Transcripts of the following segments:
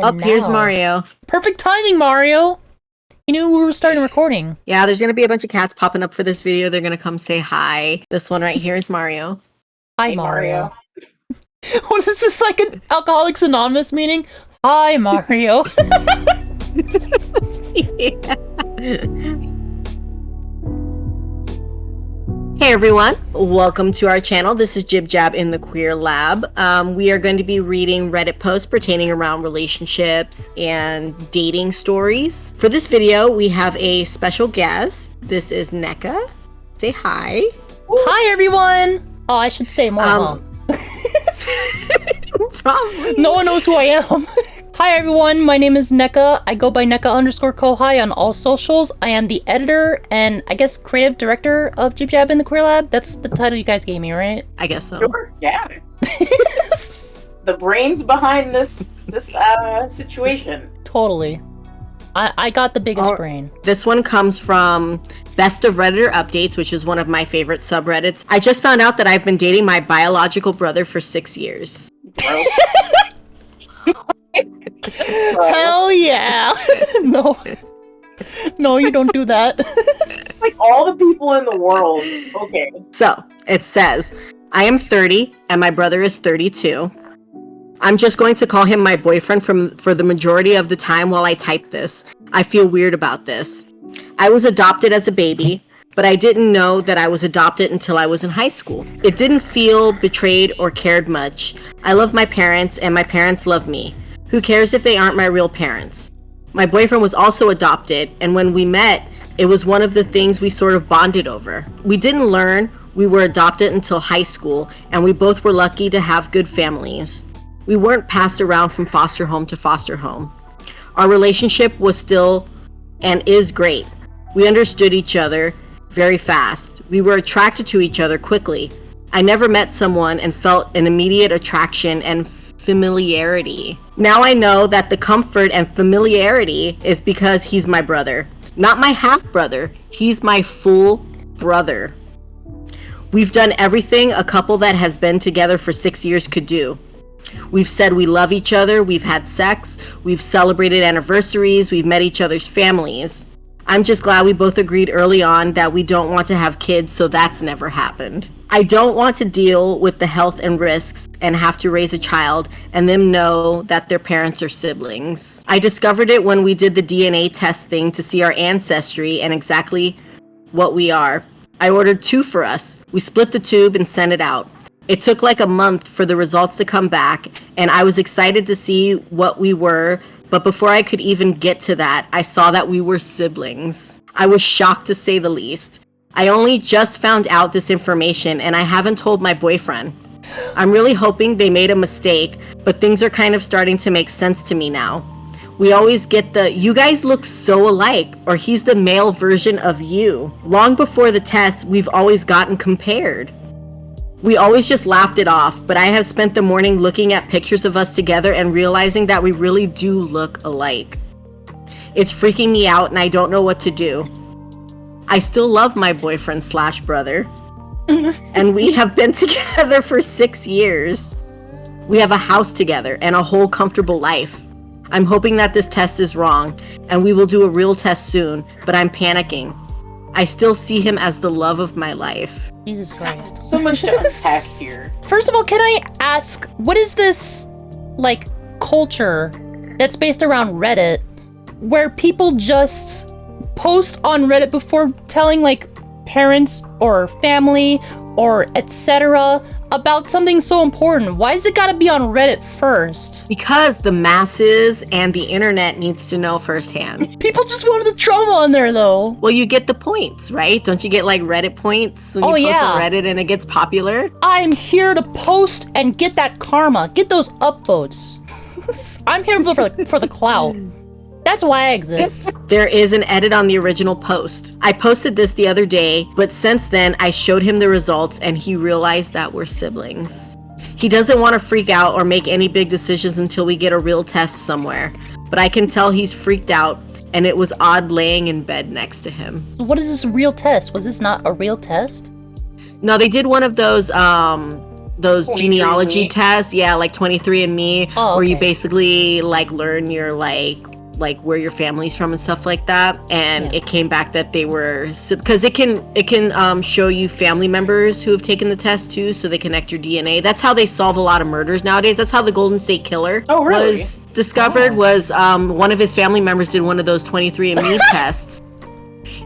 And here's now- Mario. Perfect timing, Mario! You knew we were starting recording. Yeah, there's gonna be a bunch of cats popping up for this video. They're gonna come say hi. This one right here is Mario. Hi, Hey, Mario. What is this, like an Alcoholics Anonymous meeting? Hi, Mario. Yeah. Hey everyone, welcome to our channel. This is Jib Jab in the Queer Lab. We are going to be reading Reddit posts pertaining around relationships and dating stories. For this video, we have a special guest. This is NECA. Say hi. Hi, everyone! Oh, I should say more, huh? Probably. No one knows who I am. Hi everyone, my name is NECA. I go by NECA_Kohai on all socials. I am the editor and I guess creative director of Jib Jab in the Queer Lab. That's the title you guys gave me, right? I guess so. Sure, yeah. The brains behind this situation. Totally. I got the biggest All- brain. This one comes from Best of Redditor Updates, which is one of my favorite subreddits. I just found out that I've been dating my biological brother for 6 years. Gross. Hell yeah! No. No, you don't do that. Like all the people in the world. Okay. So, it says, I am 30 and my brother is 32. I'm just going to call him my boyfriend for the majority of the time while I type this. I feel weird about this. I was adopted as a baby, but I didn't know that I was adopted until I was in high school. It didn't feel betrayed or cared much. I love my parents and my parents love me. Who cares if they aren't my real parents? My boyfriend was also adopted, and when we met, it was one of the things we sort of bonded over. We didn't learn we were adopted until high school, and we both were lucky to have good families. We weren't passed around from foster home to foster home. Our relationship was still and is great. We understood each other very fast. We were attracted to each other quickly. I never met someone and felt an immediate attraction and familiarity. Now I know that the comfort and familiarity is because he's my brother. Not my half-brother. He's my full brother. We've done everything a couple that has been together for 6 years could do. We've said we love each other, we've had sex, we've celebrated anniversaries, we've met each other's families. I'm just glad we both agreed early on that we don't want to have kids, so that's never happened. I don't want to deal with the health and risks and have to raise a child and them know that their parents are siblings. I discovered it when we did the DNA test thing to see our ancestry and exactly what we are. I ordered 2 for us. We split the tube and sent it out. It took like a month for the results to come back, and I was excited to see what we were, but before I could even get to that, I saw that we were siblings. I was shocked to say the least. I only just found out this information, and I haven't told my boyfriend. I'm really hoping they made a mistake, but things are kind of starting to make sense to me now. We always get the, you guys look so alike, or he's the male version of you. Long before the test, we've always gotten compared. We always just laughed it off, but I have spent the morning looking at pictures of us together and realizing that we really do look alike. It's freaking me out and I don't know what to do. I still love my boyfriend/brother, and we have been together for 6 years. We have a house together and a whole comfortable life. I'm hoping that this test is wrong, and we will do a real test soon, but I'm panicking. I still see him as the love of my life. Jesus Christ. So much to unpack here. First of all, can I ask, what is this, like, culture that's based around Reddit where people just post on Reddit before telling, like, parents or family or etc. about something so important? Why does it gotta be on Reddit first? Because the masses and the internet needs to know firsthand. People just wanted the trauma on there, though. Well, you get the points, right? Don't you get like Reddit points when you post on Reddit and it gets popular? I'm here to post and get that karma. Get those upvotes. I'm here for the clout. That's why I exist. There is an edit on the original post. I posted this the other day, but since then I showed him the results and he realized that we're siblings. He doesn't want to freak out or make any big decisions until we get a real test somewhere, but I can tell he's freaked out and it was odd laying in bed next to him. What is this real test? Was this not a real test? No, they did one of those those 23andMe. genealogy tests, yeah, like 23andMe, Oh, where you okay. basically like learn your like where your family's from and stuff like that. And Yeah. it came back that they were, because it can show you family members who have taken the test too, so they connect your DNA. That's how they solve a lot of murders nowadays. That's how the Golden State Killer Oh, really? was discovered. Oh. Was one of his family members did one of those 23andMe tests,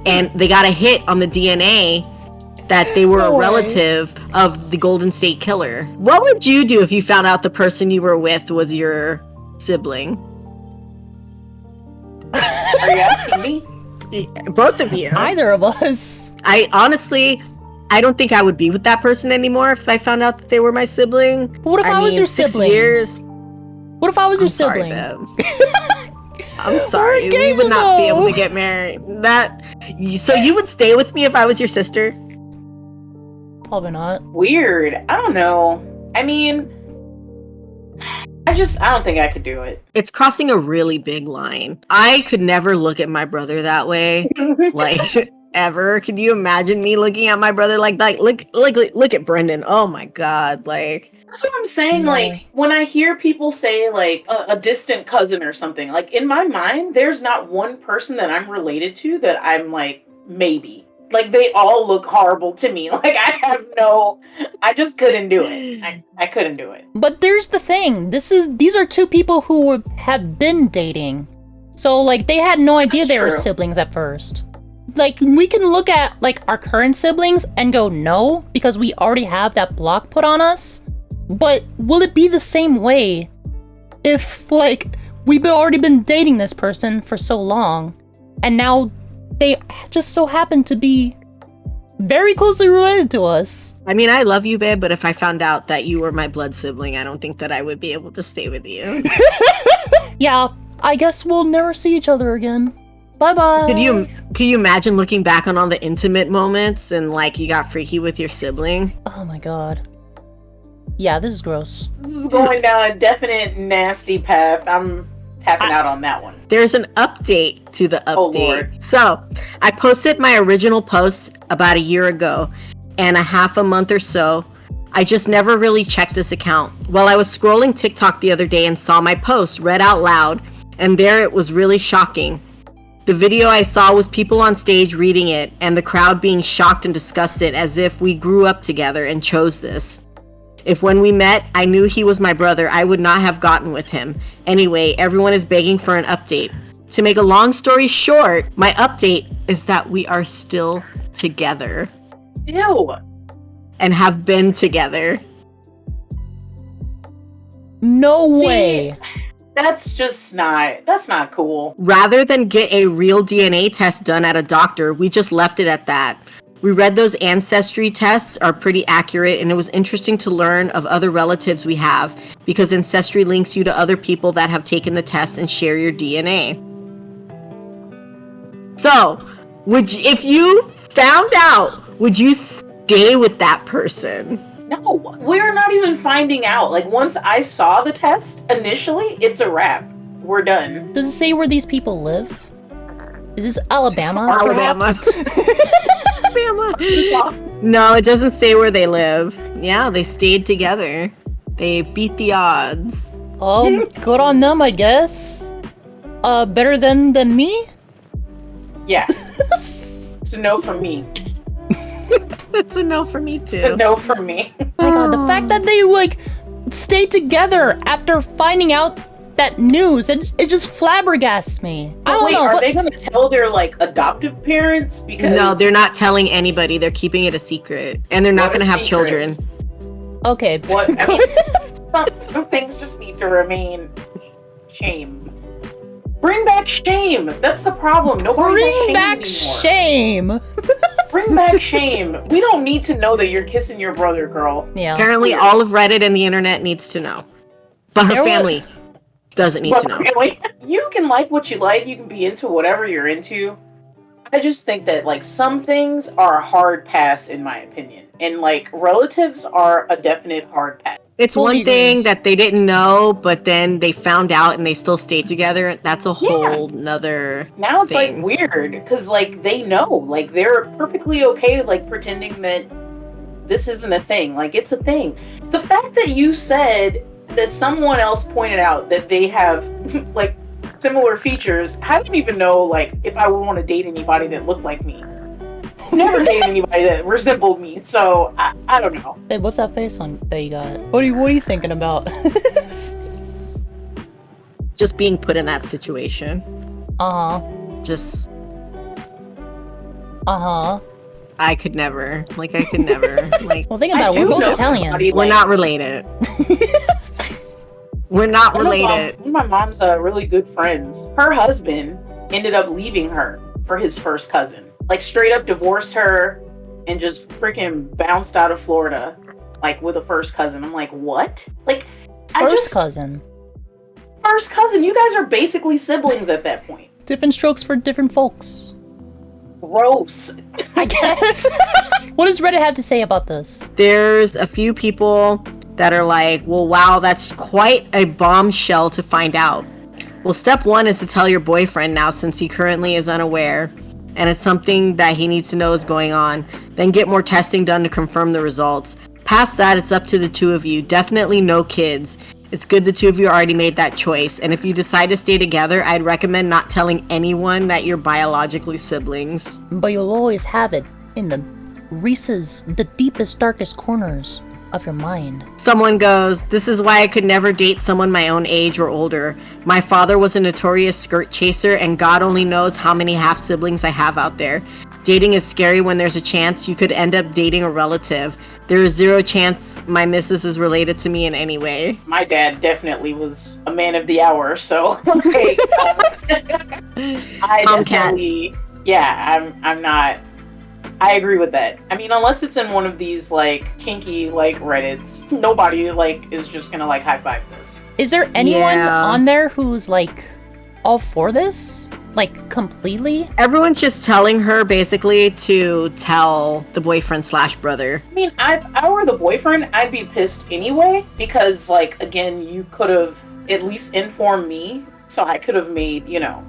and they got a hit on the DNA that they were No a way. relative of the Golden State Killer. What would you do if you found out the person you were with was your sibling? Are you asking me? Both of you. Either of us. I honestly, I don't think I would be with that person anymore if I found out that they were my sibling. But what if I was mean, your 6 sibling? years. What if I was your I'm sorry, sibling? Bev. I'm sorry. We engaged, would not be able though. to get married. So you would stay with me if I was your sister? Probably not. Weird. I don't know. I mean, I don't think I could do it. It's crossing a really big line. I could never look at my brother that way. Like ever. Can you imagine me looking at my brother like that? Look at Brendan. Oh my god. Like, That's what I'm saying. No. Like, when I hear people say, like, a distant cousin or something, like, in my mind, there's not one person that I'm related to that I'm like, maybe. Like, they all look horrible to me. Like, I just couldn't do it. I couldn't do it. But there's the thing. These are two people who have been dating. So, like, they had no idea That's they were true. siblings at first. Like, we can look at, like, our current siblings and go, no, because we already have that block put on us. But will it be the same way if, like, we've already been dating this person for so long, and now they just so happen to be very closely related to us? I mean, I love you, babe, but if I found out that you were my blood sibling, I don't think that I would be able to stay with you. Yeah, I guess we'll never see each other again. Bye-bye. Could you imagine looking back on all the intimate moments and like you got freaky with your sibling? Oh my god. Yeah, this is gross. This is going down a definite nasty path. I'm tapping out on that one. There's an update to the update. Oh, Lord. So, I posted my original post about a year ago, and a half a month or so, I just never really checked this account. While I was scrolling TikTok the other day and saw my post read out loud, and there it was really shocking. The video I saw was people on stage reading it, and the crowd being shocked and disgusted as if we grew up together and chose this. If when we met, I knew he was my brother, I would not have gotten with him. Anyway, everyone is begging for an update. To make a long story short, my update is that we are still together Ew. and have been together. No See, way. that's not cool. Rather than get a real DNA test done at a doctor, we just left it at that. We read those ancestry tests are pretty accurate, and it was interesting to learn of other relatives we have, because ancestry links you to other people that have taken the test and share your DNA. So, if you found out, would you stay with that person? No, we're not even finding out. Like, once I saw the test initially, it's a wrap. We're done. Does it say where these people live? Is this Alabama? Alabama. perhaps? Alabama. No, it doesn't say where they live. Yeah, they stayed together. They beat the odds. Good on them, I guess. Better than me? Yeah. It's a no from me. That's a no for me too. It's a no from me. Oh my god, the fact that they, like, stayed together after finding out that news, it just flabbergasts me. I don't Wait, know, are but they gonna tell their, like, adoptive parents? Because No, they're not telling anybody. They're keeping it a secret. And they're not What a going to have secret. children. okay. What? I mean, some things just need to remain shame. Bring back shame. That's the problem. Nobody has Bring back anymore. shame. Bring back shame. We don't need to know that you're kissing your brother, girl. Yeah. Apparently, Weird. all of Reddit and the internet needs to know. But her There wa- family doesn't need But to know. really, you can like what you like. You can be into whatever you're into. I just think that, like, some things are a hard pass, in my opinion. And, like, relatives are a definite hard pass. It's Totally one thing that they didn't know, but then they found out and they still stayed together. That's a whole nother. Now it's thing. like weird because like they know, like they're perfectly okay, like pretending that this isn't a thing. Like, it's a thing. The fact that you said that someone else pointed out that they have like similar features, I don't even know like if I would want to date anybody that looked like me. Never dated anybody that resembled me, so I don't know. Hey, what's that face on that you got? What are you thinking about? Just being put in that situation. Just I could never. Like, I could never. Like, well, think about it. We're both Italian. We're not related. We're not related. One of my mom's really good friends, her husband ended up leaving her for his first cousin. Like, straight up divorced her and just freaking bounced out of Florida, like, with a first cousin. I'm like, what? Like, First cousin. You guys are basically siblings at that point. Different strokes for different folks. Gross. I guess. What does Reddit have to say about this? There's a few people that are like, well, wow, that's quite a bombshell to find out. Well, step one is to tell your boyfriend now, since he currently is unaware, and it's something that he needs to know is going on. Then get more testing done to confirm the results. Past that, it's up to the two of you. Definitely no kids. It's good the two of you already made that choice. And if you decide to stay together, I'd recommend not telling anyone that you're biologically siblings. But you'll always have it in the the deepest, darkest corners of your mind. Someone goes, this is why I could never date someone my own age or older. My father was a notorious skirt chaser, and God only knows how many half-siblings I have out there. Dating is scary when there's a chance you could end up dating a relative. There is zero chance my missus is related to me in any way. My dad definitely was a man of the hour, so like, Tomcat. I'm not. I agree with that. I mean, unless it's in one of these like kinky like Reddits, nobody like is just gonna like high five this. Is there anyone on there who's like all for this? Like, completely? Everyone's just telling her basically to tell the boyfriend / brother. I mean, if I were the boyfriend, I'd be pissed anyway, because like, again, you could have at least informed me, so I could have made, you know,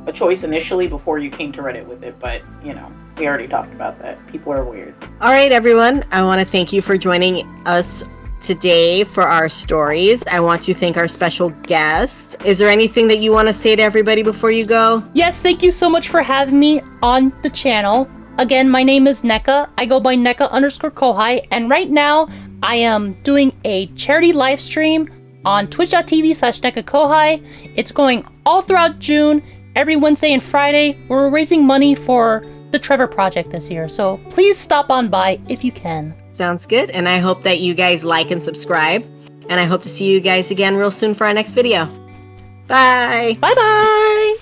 a choice initially before you came to Reddit with it. But, you know, we already talked about that. People are weird. All right, everyone. I want to thank you for joining us today for our stories. I want to thank our special guest. Is there anything that you want to say to everybody before you go? Yes, thank you so much for having me on the channel. Again, my name is NECA. I go by NECA_Kohai, and right now I am doing a charity live stream on twitch.tv/NECAKohai. It's going all throughout June, every Wednesday and Friday. We're raising money for the Trevor Project this year, so please stop on by if you can. Sounds good, and I hope that you guys like and subscribe, and I hope to see you guys again real soon for our next video. Bye! Bye-bye!